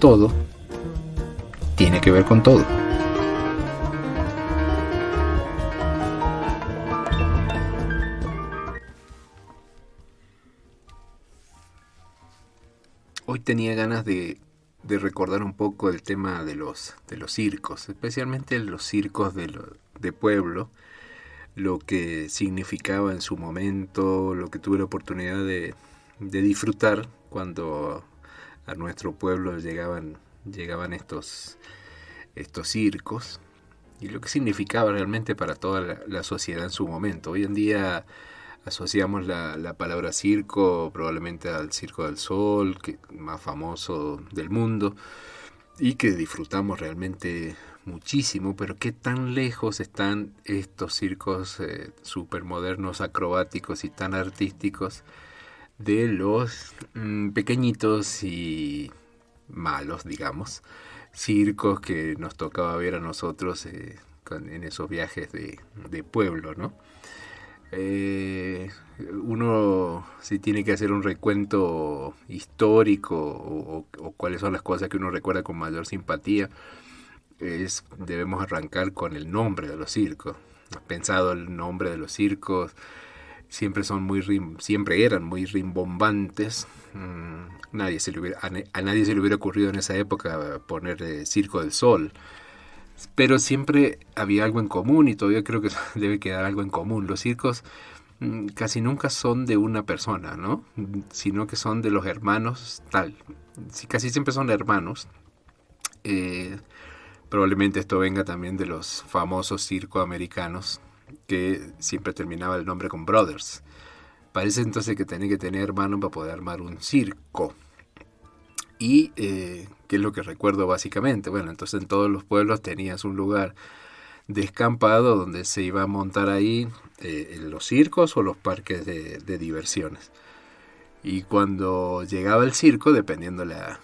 todo, tiene que ver con todo. Hoy tenía ganas de recordar un poco el tema de los circos, especialmente los circos de pueblo, lo que significaba en su momento, lo que tuve la oportunidad de disfrutar cuando a nuestro pueblo llegaban estos circos y lo que significaba realmente para toda la sociedad en su momento. Hoy en día asociamos la palabra circo probablemente al Circo del Sol, que más famoso del mundo, y que disfrutamos realmente muchísimo, pero qué tan lejos están estos circos supermodernos, acrobáticos y tan artísticos de los pequeñitos y malos, digamos, circos que nos tocaba ver a nosotros en esos viajes de pueblo, ¿no? Uno, si tiene que hacer un recuento histórico o cuáles son las cosas que uno recuerda con mayor simpatía, debemos arrancar con el nombre de los circos. Pensado el nombre de los circos, siempre eran muy rimbombantes. A nadie se le hubiera ocurrido en esa época poner Circo del Sol. Pero siempre había algo en común y todavía creo que debe quedar algo en común. Los circos casi nunca son de una persona, ¿no? Sino que son de los hermanos tal. Sí, casi siempre son hermanos. Probablemente esto venga también de los famosos circos americanos, que siempre terminaba el nombre con Brothers. Parece entonces que tenía que tener hermanos para poder armar un circo. Y qué es lo que recuerdo básicamente. Bueno, entonces en todos los pueblos tenías un lugar descampado donde se iba a montar ahí los circos o los parques de diversiones. Y cuando llegaba el circo, dependiendo la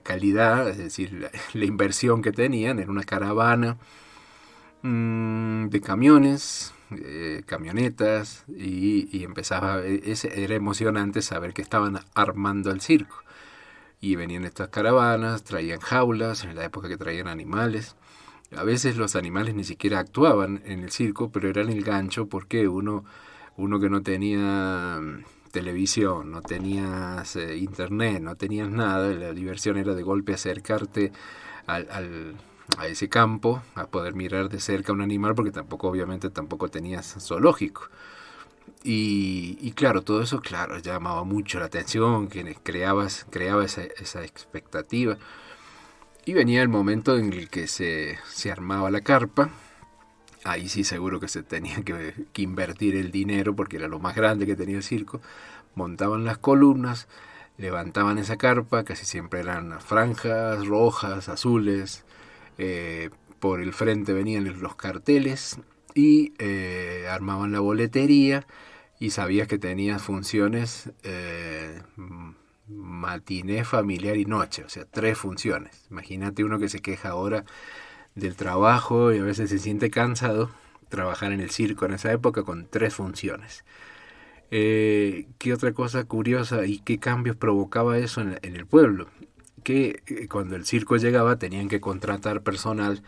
calidad, es decir, la inversión que tenían, en una caravana de camiones, camionetas, y empezaba, era emocionante saber que estaban armando el circo. Y venían estas caravanas, traían jaulas, en la época que traían animales. A veces los animales ni siquiera actuaban en el circo, pero eran el gancho porque uno que no tenía televisión, no tenías internet, no tenías nada, la diversión era de golpe acercarte a ese campo, a poder mirar de cerca un animal, porque obviamente tampoco tenías zoológico. Y claro, todo eso, claro, llamaba mucho la atención, que creaba esa expectativa. Y venía el momento en el que se armaba la carpa. Ahí sí seguro que se tenía que invertir el dinero, porque era lo más grande que tenía el circo. Montaban las columnas, levantaban esa carpa, casi siempre eran franjas rojas, azules. Por el frente venían los carteles y armaban la boletería. Y sabías que tenías funciones matiné, familiar y noche, o sea, 3 funciones. Imagínate uno que se queja ahora del trabajo y a veces se siente cansado, trabajar en el circo en esa época con 3 funciones. ¿Qué otra cosa curiosa y qué cambios provocaba eso en el pueblo? Que cuando el circo llegaba tenían que contratar personal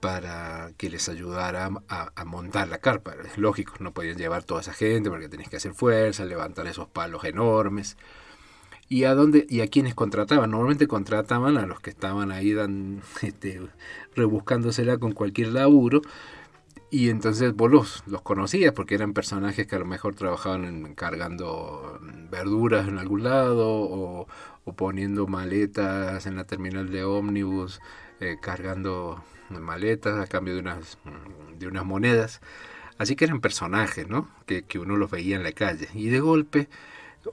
para que les ayudara a montar la carpa. Es lógico, no podían llevar toda esa gente porque tenías que hacer fuerza, levantar esos palos enormes. ¿Y a quiénes contrataban? Normalmente contrataban a los que estaban ahí rebuscándosela con cualquier laburo. Y entonces vos los conocías porque eran personajes que a lo mejor trabajaban cargando verduras en algún lado o poniendo maletas en la terminal de ómnibus, cargando maletas a cambio de unas monedas. Así que eran personajes, ¿no? Que uno los veía en la calle. Y de golpe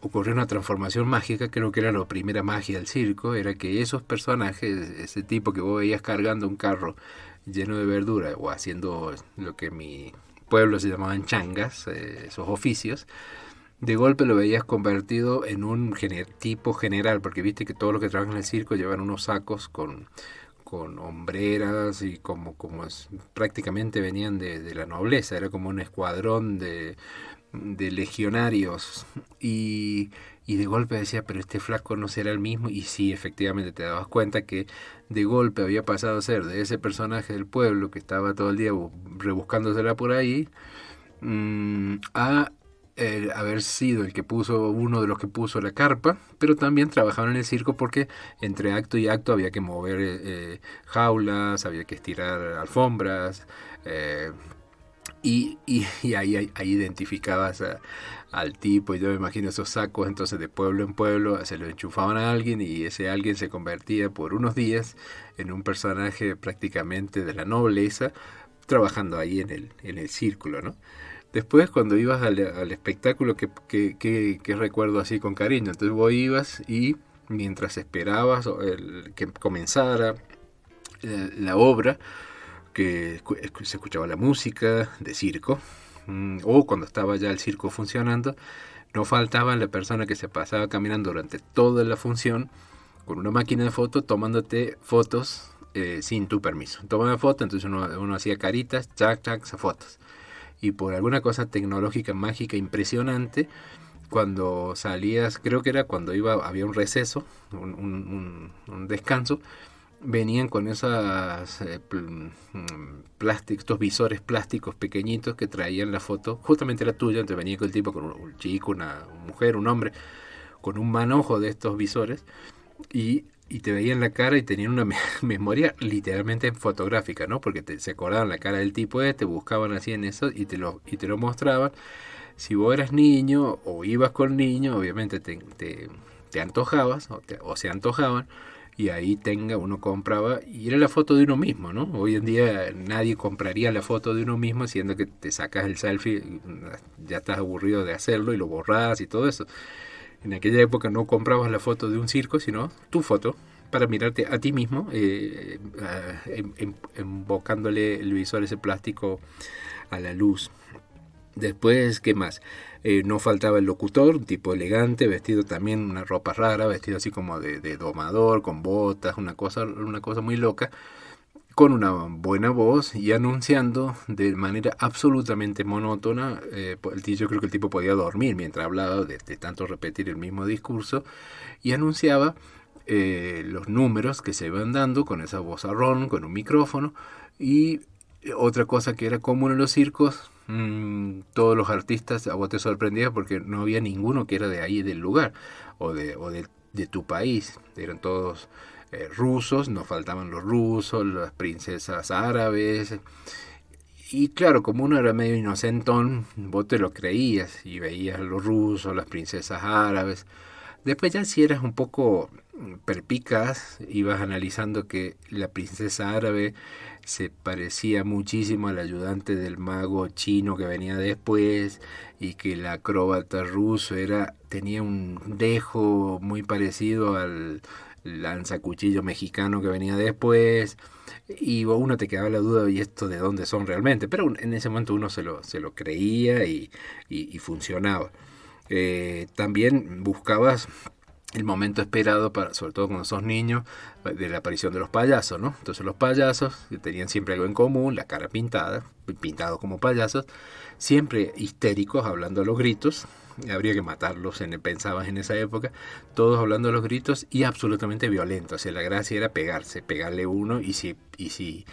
ocurrió una transformación mágica, creo que era la primera magia del circo, era que esos personajes, ese tipo que vos veías cargando un carro lleno de verdura o haciendo lo que en mi pueblo se llamaban changas, esos oficios, de golpe lo veías convertido en un tipo general, porque viste que todos los que trabajan en el circo llevan unos sacos con hombreras y prácticamente venían de la nobleza, era como un escuadrón de legionarios y de golpe decía, pero este flaco no será el mismo. Y sí, efectivamente te dabas cuenta que de golpe había pasado a ser de ese personaje del pueblo que estaba todo el día rebuscándosela por ahí, a haber sido el que puso, uno de los que puso la carpa, pero también trabajaba en el circo porque entre acto y acto había que mover jaulas, había que estirar alfombras, y ahí identificabas al tipo, y yo me imagino esos sacos, entonces de pueblo en pueblo se lo enchufaban a alguien y ese alguien se convertía por unos días en un personaje prácticamente de la nobleza, trabajando ahí en el círculo, ¿no? Después, cuando ibas al espectáculo, que recuerdo así con cariño. Entonces vos ibas y mientras esperabas que comenzara la obra, que se escuchaba la música de circo, o cuando estaba ya el circo funcionando, no faltaba la persona que se pasaba caminando durante toda la función con una máquina de fotos tomándote fotos sin tu permiso. Tomaba fotos, entonces uno hacía caritas, chac, chac, fotos. Y por alguna cosa tecnológica, mágica, impresionante, cuando salías, creo que era cuando había un receso, un descanso, venían con esas plásticos, estos visores plásticos pequeñitos que traían la foto, justamente la tuya, entonces venía con el tipo, con un chico, una mujer, un hombre, con un manojo de estos visores, y te veían la cara y tenían una memoria literalmente fotográfica, ¿no? Porque se acordaban la cara del tipo te buscaban así en eso y te lo mostraban. Si vos eras niño o ibas con niño, obviamente te antojabas o se antojaban, y ahí uno compraba y era la foto de uno mismo, ¿no? Hoy en día nadie compraría la foto de uno mismo, siendo que te sacas el selfie, ya estás aburrido de hacerlo y lo borrás y todo eso. En aquella época no comprabas la foto de un circo, sino tu foto, para mirarte a ti mismo, embocándole el visor, ese plástico, a la luz. Después, ¿qué más? No faltaba el locutor, un tipo elegante, vestido también una ropa rara, vestido así como de domador, con botas, una cosa muy loca, con una buena voz y anunciando de manera absolutamente monótona. Yo creo que el tipo podía dormir mientras hablaba de tanto repetir el mismo discurso, y anunciaba los números que se iban dando con esa vozarrón, con un micrófono. Y otra cosa que era común en los circos, todos los artistas, a vos te sorprendía porque no había ninguno que era de ahí del lugar o de tu país, eran todos rusos, no faltaban los rusos, las princesas árabes. Y claro, como uno era medio inocentón, vos te lo creías y veías a los rusos, las princesas árabes. Después ya si eras un poco perpicaz, ibas analizando que la princesa árabe se parecía muchísimo al ayudante del mago chino que venía después, y que el acróbata ruso tenía un dejo muy parecido al lanzacuchillo mexicano que venía después, y uno te quedaba la duda, ¿y esto de dónde son realmente? Pero en ese momento uno se lo creía y funcionaba. También buscabas el momento esperado, sobre todo cuando sos niño, de la aparición de los payasos, ¿no? Entonces los payasos, que tenían siempre algo en común, la cara pintados como payasos, siempre histéricos, hablando a los gritos. Habría que matarlos, pensabas en esa época, todos hablando a los gritos y absolutamente violentos. O sea, la gracia era pegarle uno, y si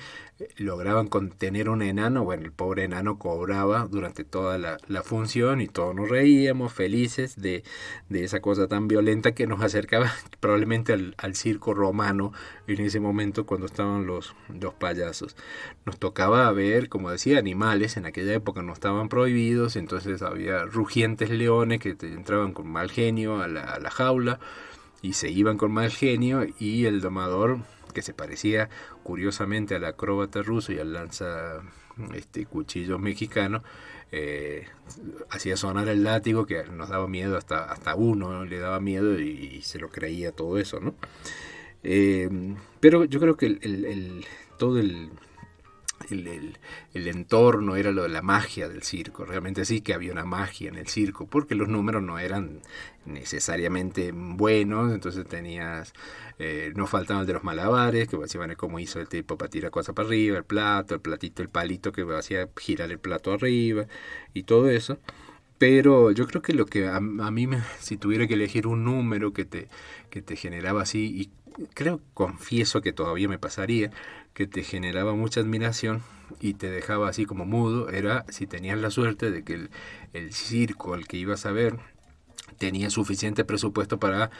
lograban contener un enano, bueno, el pobre enano cobraba durante toda la función, y todos nos reíamos felices de esa cosa tan violenta que nos acercaba probablemente al circo romano en ese momento, cuando estaban los payasos. Nos tocaba ver, como decía, animales. En aquella época no estaban prohibidos, entonces había rugientes leones que entraban con mal genio a la jaula y se iban con mal genio, y el domador, que se parecía curiosamente al acróbata ruso y al lanza cuchillo mexicano, hacía sonar el látigo, que nos daba miedo, hasta uno, ¿no? Le daba miedo y se lo creía todo eso, ¿no? Pero yo creo que todo el entorno era lo de la magia del circo. Realmente sí que había una magia en el circo, porque los números no eran necesariamente buenos, entonces no faltaban el de los malabares, que decían cómo hizo el tipo para tirar cosas para arriba, el platito, el palito que hacía girar el plato arriba, y todo eso. Pero yo creo que lo que a mí, si tuviera que elegir un número que te generaba así, y confieso que todavía me pasaría, que te generaba mucha admiración y te dejaba así como mudo, era si tenías la suerte de que el circo al que ibas a ver tenía suficiente presupuesto para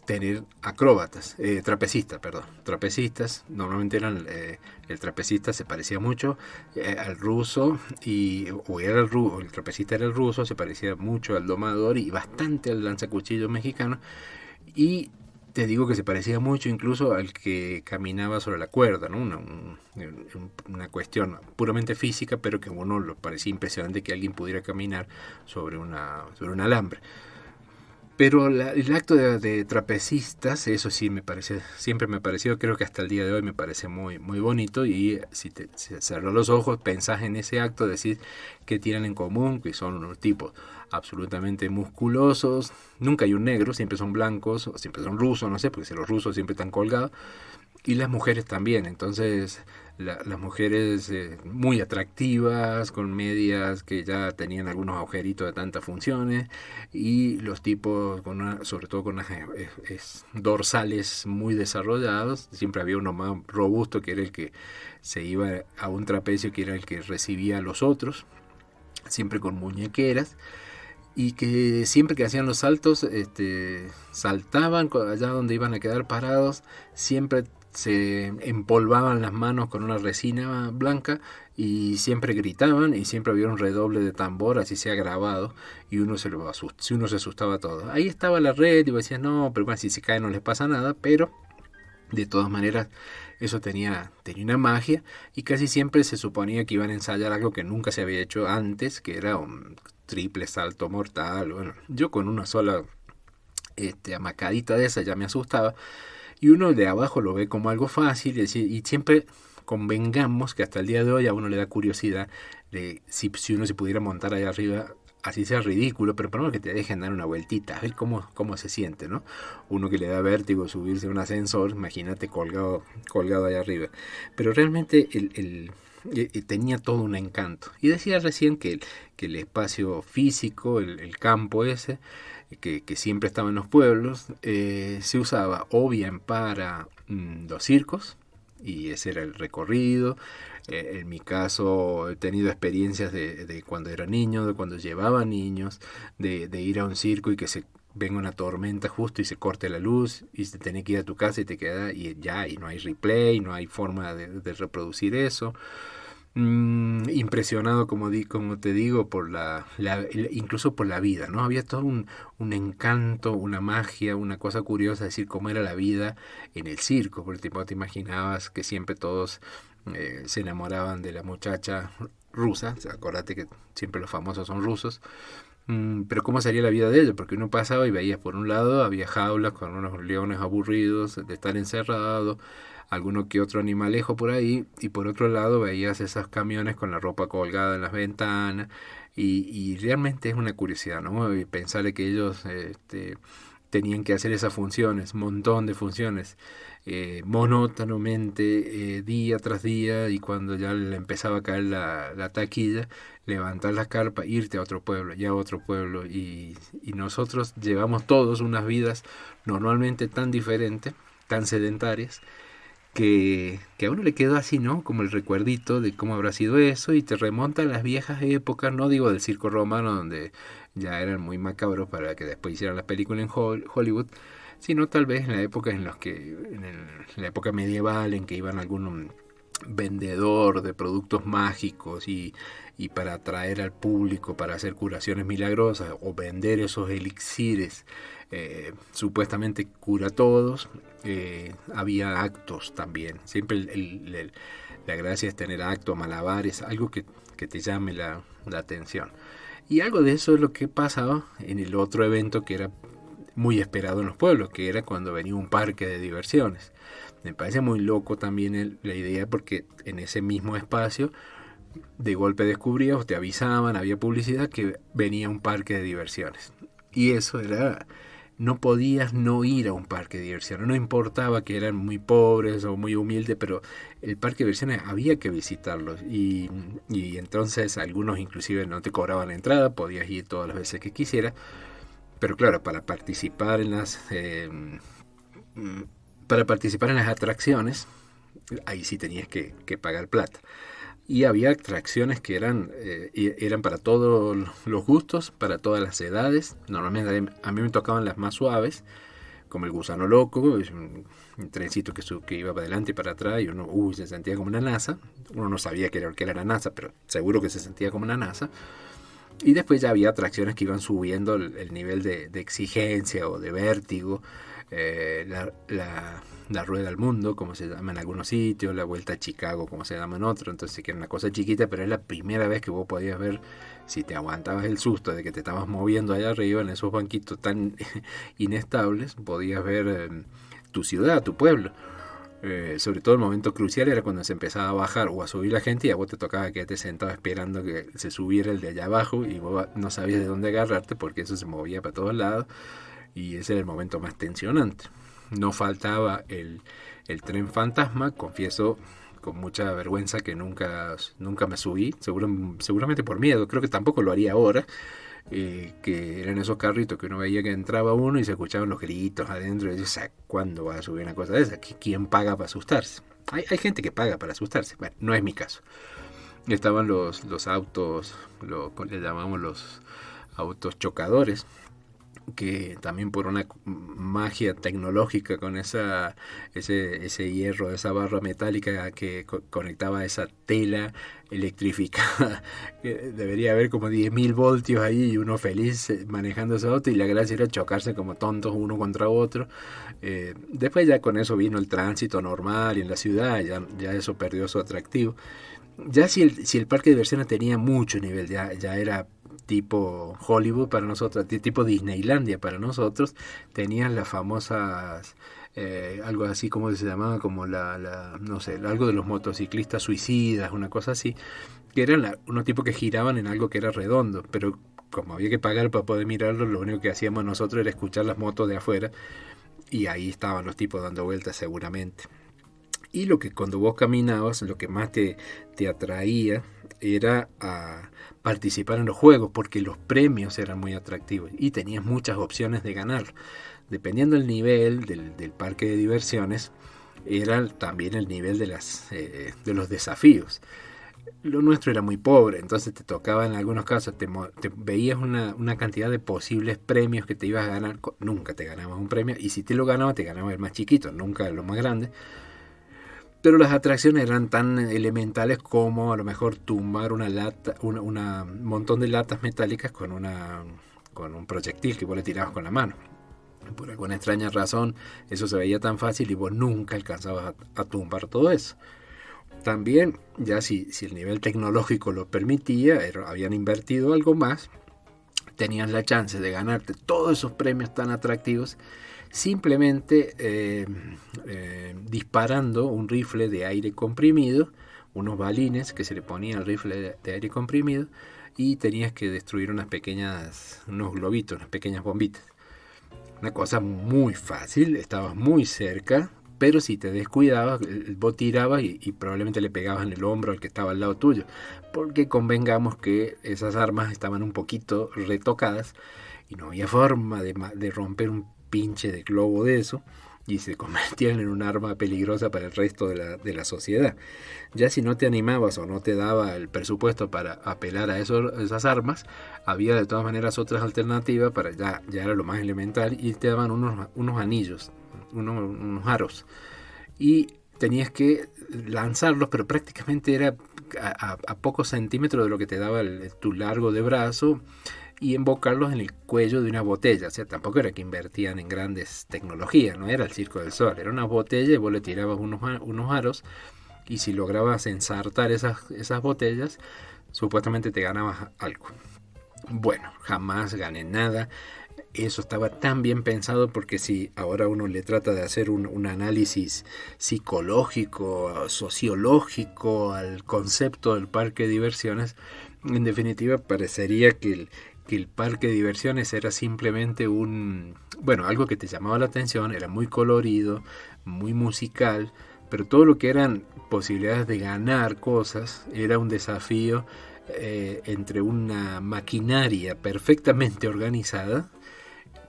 tener acróbatas, trapecistas, normalmente eran, el trapecista se parecía mucho al ruso, el trapecista era el ruso, se parecía mucho al domador y bastante al lanzacuchillo mexicano, y te digo que se parecía mucho incluso al que caminaba sobre la cuerda, ¿no? Una cuestión puramente física, pero que a uno le parecía impresionante que alguien pudiera caminar sobre un alambre. Pero el acto de trapecistas, eso sí siempre me pareció, creo que hasta el día de hoy me parece muy, muy bonito. Y si cerrás los ojos, pensás en ese acto, decís que tienen en común, que son unos tipos absolutamente musculosos. Nunca hay un negro, siempre son blancos, o siempre son rusos, no sé, porque si los rusos siempre están colgados. Y las mujeres también, entonces las mujeres muy atractivas, con medias que ya tenían algunos agujeritos de tantas funciones, y los tipos sobre todo con unas dorsales muy desarrollados. Siempre había uno más robusto que era el que se iba a un trapecio, que era el que recibía a los otros, siempre con muñequeras, y que siempre que hacían los saltos, saltaban allá donde iban a quedar parados, siempre se empolvaban las manos con una resina blanca y siempre gritaban, y siempre había un redoble de tambor, así sea grabado, y uno se asustaba todo. Ahí estaba la red y decías, no, pero bueno, si se cae no les pasa nada, pero de todas maneras eso tenía una magia, y casi siempre se suponía que iban a ensayar algo que nunca se había hecho antes, que era un triple salto mortal. Bueno, yo con una sola amacadita de esa ya me asustaba, y uno de abajo lo ve como algo fácil, y siempre convengamos que hasta el día de hoy a uno le da curiosidad de si uno se pudiera montar allá arriba, así sea ridículo, pero por lo menos que te dejen dar una vueltita, a ver cómo se siente, ¿no? Uno que le da vértigo subirse a un ascensor, imagínate colgado allá arriba. Pero realmente tenía todo un encanto. Y decía recién que el espacio físico, el campo ese, que siempre estaba en los pueblos, se usaba o bien para los circos, y ese era el recorrido. En mi caso he tenido experiencias de cuando era niño, de cuando llevaba niños, de ir a un circo y que se venga una tormenta justo y se corte la luz y se tiene que ir a tu casa y te queda y no hay replay, no hay forma de reproducir eso. Impresionado, como te digo, incluso por la vida, ¿no? Había todo un encanto, una magia, una cosa curiosa, decir cómo era la vida en el circo, porque tipo, te imaginabas que siempre todos se enamoraban de la muchacha rusa. O sea, acordate que siempre los famosos son rusos. Pero cómo sería la vida de ellos, porque uno pasaba y veías, por un lado había jaulas con unos leones aburridos de estar encerrados, alguno que otro animalejo por ahí, y por otro lado veías esos camiones con la ropa colgada en las ventanas, y realmente es una curiosidad, ¿no? Y pensar que ellos tenían que hacer esas funciones, montón de funciones, monótonamente, día tras día, y cuando ya le empezaba a caer la taquilla, levantar la carpa, irte a otro pueblo, ya a otro pueblo, y nosotros llevamos todos unas vidas normalmente tan diferentes, tan sedentarias, que a uno le quedó así, ¿no? Como el recuerdito de cómo habrá sido eso, y te remonta a las viejas épocas, no digo del circo romano, donde ya eran muy macabros para que después hicieran las películas en Hollywood, sino tal vez en la época la época medieval, en que iban algún vendedor de productos mágicos, y para atraer al público, para hacer curaciones milagrosas o vender esos elixires, supuestamente cura a todos. Había actos también, siempre la gracia es tener actos, malabares, algo que te llame la atención. Y algo de eso es lo que pasaba en el otro evento que era muy esperado en los pueblos, que era cuando venía un parque de diversiones. Me parece muy loco también la idea, porque en ese mismo espacio de golpe descubrías o te avisaban, había publicidad que venía un parque de diversiones. Y eso era no podías no ir a un parque de diversiones. No importaba que eran muy pobres o muy humildes, pero el parque de diversiones había que visitarlos. Y entonces algunos inclusive no te cobraban la entrada, podías ir todas las veces que quisieras. Pero claro, para participar en las atracciones, ahí sí tenías que pagar plata. Y había atracciones que eran para todos los gustos, para todas las edades. Normalmente a mí me tocaban las más suaves, como el gusano loco, es un trencito que iba para adelante y para atrás, y uno se sentía como una NASA. Uno no sabía que era la NASA, pero seguro que se sentía como una NASA. Y después ya había atracciones que iban subiendo el nivel de exigencia o de vértigo. La rueda al mundo, como se llama en algunos sitios, la vuelta a Chicago, como se llama en otros. Entonces, que era una cosa chiquita, pero es la primera vez que vos podías ver, si te aguantabas el susto de que te estabas moviendo allá arriba en esos banquitos tan inestables, podías ver tu ciudad, tu pueblo. Sobre todo el momento crucial era cuando se empezaba a bajar o a subir la gente, y a vos te tocaba quedarte sentado esperando que se subiera el de allá abajo, y vos no sabías de dónde agarrarte porque eso se movía para todos lados, y ese era el momento más tensionante. No faltaba el tren fantasma. Confieso con mucha vergüenza que nunca me subí, seguramente por miedo. Creo que tampoco lo haría ahora. Que eran esos carritos que uno veía que entraba uno y se escuchaban los gritos adentro, y dices, ¿cuándo va a subir una cosa de esa? ¿Quién paga para asustarse? Hay gente que paga para asustarse. Bueno, no es mi caso. Estaban los autos, le llamamos los autos chocadores, que también por una magia tecnológica con ese hierro, esa barra metálica que conectaba a esa tela electrificada, debería haber como 10.000 voltios ahí, y uno feliz manejando ese auto, y la gracia era chocarse como tontos uno contra otro. Después ya con eso vino el tránsito normal, y en la ciudad ya eso perdió su atractivo. Ya si el parque de diversiones tenía mucho nivel, ya era tipo Hollywood para nosotros, tipo Disneylandia para nosotros. Tenían las famosas, algo así como se llamaba, como no sé, algo de los motociclistas suicidas, una cosa así, que eran unos tipos que giraban en algo que era redondo, pero como había que pagar para poder mirarlo, lo único que hacíamos nosotros era escuchar las motos de afuera, y ahí estaban los tipos dando vueltas seguramente. Y cuando vos caminabas, lo que más te atraía era a participar en los juegos, porque los premios eran muy atractivos y tenías muchas opciones de ganar. Dependiendo del nivel del parque de diversiones, era también el nivel de los desafíos. Lo nuestro era muy pobre, entonces te tocaba en algunos casos, te veías una cantidad de posibles premios que te ibas a ganar. Nunca te ganabas un premio, y si te lo ganabas, te ganabas el más chiquito, nunca el más grande. Pero las atracciones eran tan elementales como a lo mejor tumbar una lata, un montón de latas metálicas con un proyectil que vos le tirabas con la mano. Por alguna extraña razón eso se veía tan fácil, y vos nunca alcanzabas a tumbar todo eso. También, ya si el nivel tecnológico lo permitía, habían invertido algo más, tenías la chance de ganarte todos esos premios tan atractivos simplemente disparando un rifle de aire comprimido, unos balines que se le ponía al rifle de aire comprimido, y tenías que destruir unos globitos, unas pequeñas bombitas. Una cosa muy fácil, estabas muy cerca, pero si te descuidabas, vos tirabas y probablemente le pegabas en el hombro al que estaba al lado tuyo, porque convengamos que esas armas estaban un poquito retocadas, y no había forma de romper un pinche de globo de eso, y se convertían en un arma peligrosa para el resto de la sociedad. Ya si no te animabas o no te daba el presupuesto para apelar a esas armas, había de todas maneras otras alternativas. Ya era lo más elemental, y te daban unos anillos, unos aros, y tenías que lanzarlos, pero prácticamente era a pocos centímetros de lo que te daba tu largo de brazo, y embocarlos en el cuello de una botella. O sea, tampoco era que invertían en grandes tecnologías, no era el Circo del Sol, era una botella, y vos le tirabas unos aros, y si lograbas ensartar esas botellas, supuestamente te ganabas algo. Bueno, jamás gané nada. Eso estaba tan bien pensado, porque si ahora uno le trata de hacer un análisis psicológico, sociológico al concepto del parque de diversiones, en definitiva parecería que que el parque de diversiones era simplemente algo que te llamaba la atención, era muy colorido, muy musical, pero todo lo que eran posibilidades de ganar cosas era un desafío entre una maquinaria perfectamente organizada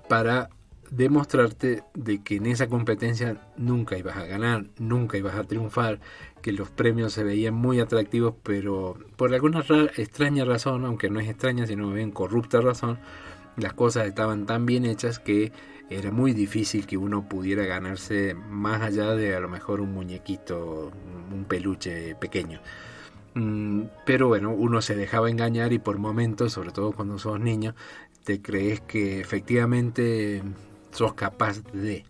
para demostrarte de que en esa competencia nunca ibas a ganar, nunca ibas a triunfar, que los premios se veían muy atractivos, pero por alguna extraña razón, aunque no es extraña, sino bien corrupta razón, las cosas estaban tan bien hechas que era muy difícil que uno pudiera ganarse más allá de a lo mejor un muñequito, un peluche pequeño. Pero bueno, uno se dejaba engañar y por momentos, sobre todo cuando sos niño, te crees que efectivamente sos capaz de,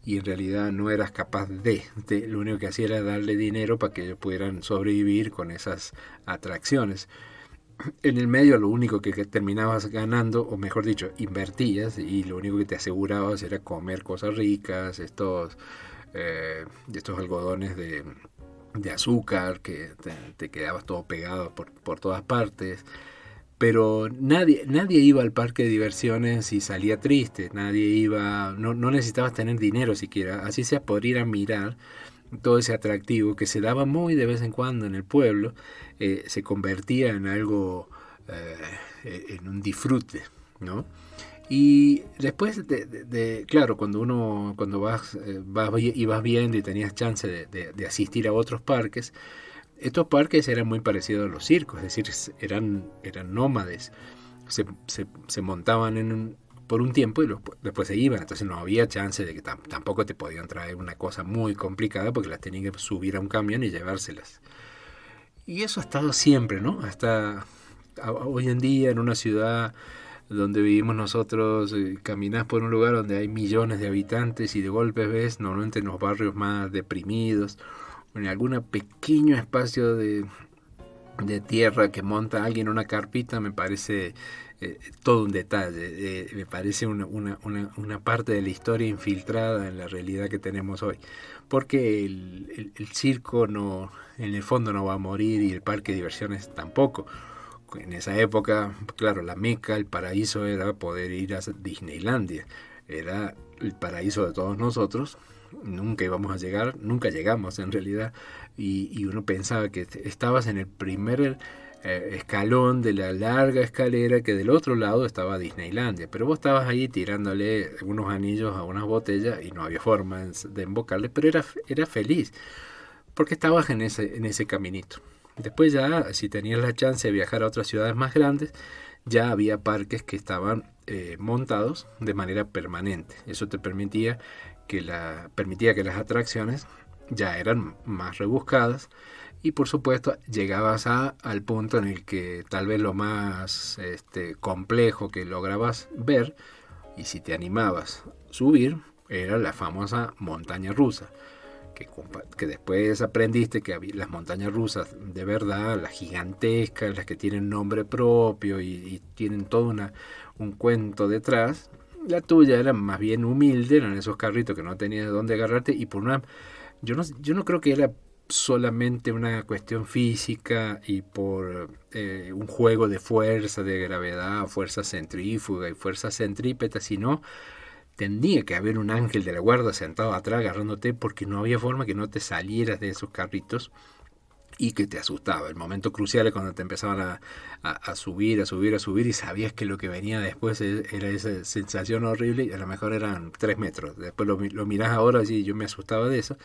y en realidad no eras capaz de. Lo único que hacía era darle dinero para que ellos pudieran sobrevivir con esas atracciones. En el medio lo único que terminabas ganando, o mejor dicho, invertías, y lo único que te asegurabas era comer cosas ricas, estos algodones de azúcar, que te quedabas todo pegado por todas partes. Pero nadie iba al parque de diversiones y salía triste, nadie iba, no necesitabas tener dinero siquiera, así sea por ir a mirar todo ese atractivo que se daba muy de vez en cuando en el pueblo, se convertía en algo, en un disfrute, ¿no? Y después claro, cuando ibas viendo y tenías chance de asistir a otros parques, estos parques eran muy parecidos a los circos, es decir, eran nómades, se montaban por un tiempo y después se iban, entonces no había chance de que tampoco te podían traer una cosa muy complicada porque las tenían que subir a un camión y llevárselas. Y eso ha estado siempre, ¿no? Hasta hoy en día en una ciudad donde vivimos nosotros, caminás por un lugar donde hay millones de habitantes y de golpe ves, normalmente en los barrios más deprimidos, en algún pequeño espacio de tierra que monta alguien una carpita, me parece todo un detalle, me parece una parte de la historia infiltrada en la realidad que tenemos hoy, porque el circo no, en el fondo no va a morir y el parque de diversiones tampoco. En esa época, claro, la meca, el paraíso era poder ir a Disneylandia, era el paraíso de todos nosotros. Nunca íbamos a llegar, nunca llegamos en realidad, y uno pensaba que estabas en el primer escalón de la larga escalera, que del otro lado estaba Disneylandia, pero vos estabas ahí tirándole unos anillos a unas botellas y no había forma de embocarle, pero era feliz porque estabas en ese caminito. Después ya, si tenías la chance de viajar a otras ciudades más grandes, ya había parques que estaban montados de manera permanente. Eso te permitía que las atracciones ya eran más rebuscadas, y por supuesto llegabas al punto en el que tal vez lo más complejo que lograbas ver, y si te animabas a subir, era la famosa montaña rusa, que después aprendiste que las montañas rusas de verdad, las gigantescas, las que tienen nombre propio y tienen todo un cuento detrás. La tuya era más bien humilde, eran esos carritos que no tenías de dónde agarrarte, y yo no creo que era solamente una cuestión física y por un juego de fuerza, de gravedad, fuerza centrífuga y fuerza centrípeta, sino tendría que haber un ángel de la guarda sentado atrás agarrándote, porque no había forma que no te salieras de esos carritos y que te asustaba. El momento crucial es cuando te empezaban a subir y sabías que lo que venía después era esa sensación horrible, y a lo mejor eran 3 metros. Después lo mirás ahora y yo me asustaba de eso,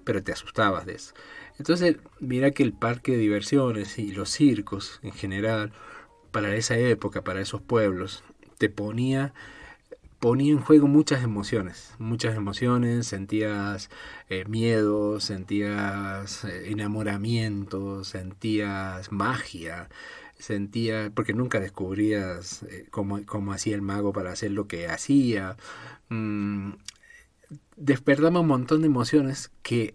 pero te asustabas de eso. Entonces, mira que el parque de diversiones y los circos en general, para esa época, para esos pueblos, te ponía en juego muchas emociones, sentías miedo, sentías enamoramiento, sentías magia, porque nunca descubrías cómo hacía el mago para hacer lo que hacía. Mm, Despertaba un montón de emociones que,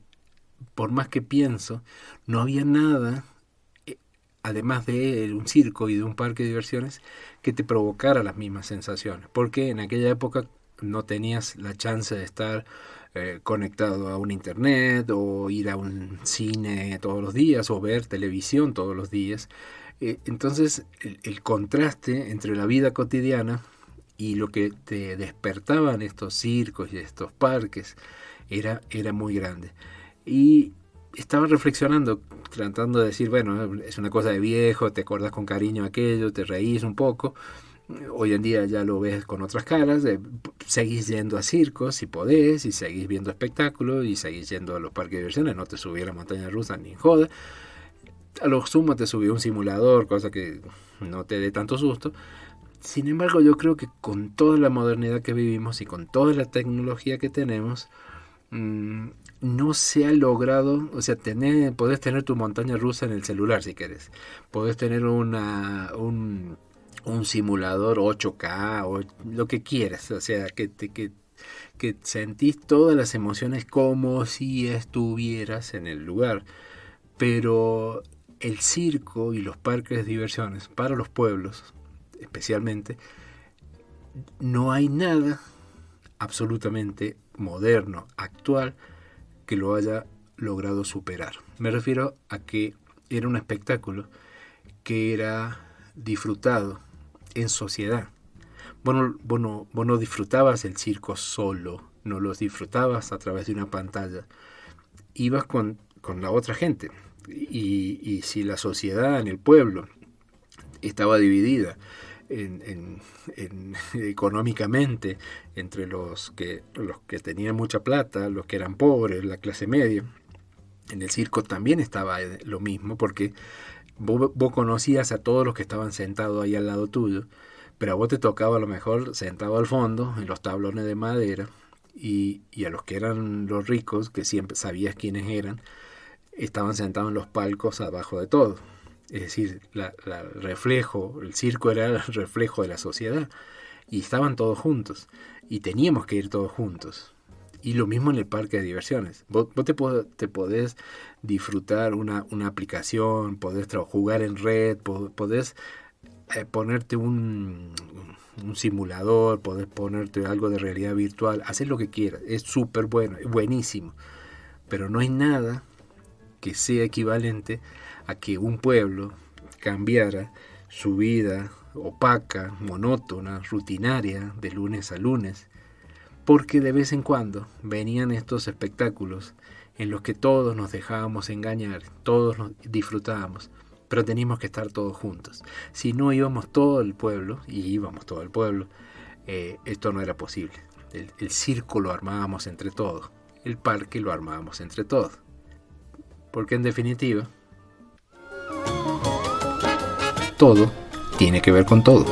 por más que pienso, no había nada, además de un circo y de un parque de diversiones, que te provocara las mismas sensaciones, porque en aquella época no tenías la chance de estar conectado a un internet, o ir a un cine todos los días, o ver televisión todos los días. Entonces, el contraste entre la vida cotidiana y lo que te despertaban estos circos y estos parques era muy grande. Y estaba reflexionando, tratando de decir, bueno, es una cosa de viejo, te acordás con cariño aquello, te reís un poco. Hoy en día ya lo ves con otras caras, seguís yendo a circos si podés, y seguís viendo espectáculos, y seguís yendo a los parques de diversiones, no te subí a la montaña rusa ni en joda. A lo sumo te subí un simulador, cosa que no te dé tanto susto. Sin embargo, yo creo que con toda la modernidad que vivimos y con toda la tecnología que tenemos, no se ha logrado, o sea, podés tener tu montaña rusa en el celular si querés, podés tener un simulador 8K o lo que quieras, o sea, que sentís todas las emociones como si estuvieras en el lugar, pero el circo y los parques de diversiones para los pueblos, especialmente, no hay nada absolutamente moderno, actual, que lo haya logrado superar. Me refiero a que era un espectáculo que era disfrutado en sociedad. Vos no disfrutabas el circo solo, no los disfrutabas a través de una pantalla. Ibas con la otra gente. Y si la sociedad en el pueblo estaba dividida económicamente entre los que tenían mucha plata, los que eran pobres, la clase media, en el circo también estaba lo mismo, porque vos conocías a todos los que estaban sentados ahí al lado tuyo, pero a vos te tocaba a lo mejor sentado al fondo, en los tablones de madera, y a los que eran los ricos, que siempre sabías quiénes eran, estaban sentados en los palcos abajo de todo. Es decir, el circo era el reflejo de la sociedad, y estaban todos juntos, y teníamos que ir todos juntos. Y lo mismo en el parque de diversiones. Vos te podés disfrutar una aplicación, podés jugar en red, podés ponerte un simulador, podés ponerte algo de realidad virtual, hacer lo que quieras, es súper bueno, es buenísimo. Pero no hay nada que sea equivalente a que un pueblo cambiara su vida opaca, monótona, rutinaria, de lunes a lunes, porque de vez en cuando venían estos espectáculos en los que todos nos dejábamos engañar, todos nos disfrutábamos, pero teníamos que estar todos juntos. Si no íbamos todo el pueblo, y íbamos todo el pueblo, esto no era posible. El circo lo armábamos entre todos, el parque lo armábamos entre todos, porque en definitiva, todo tiene que ver con todo.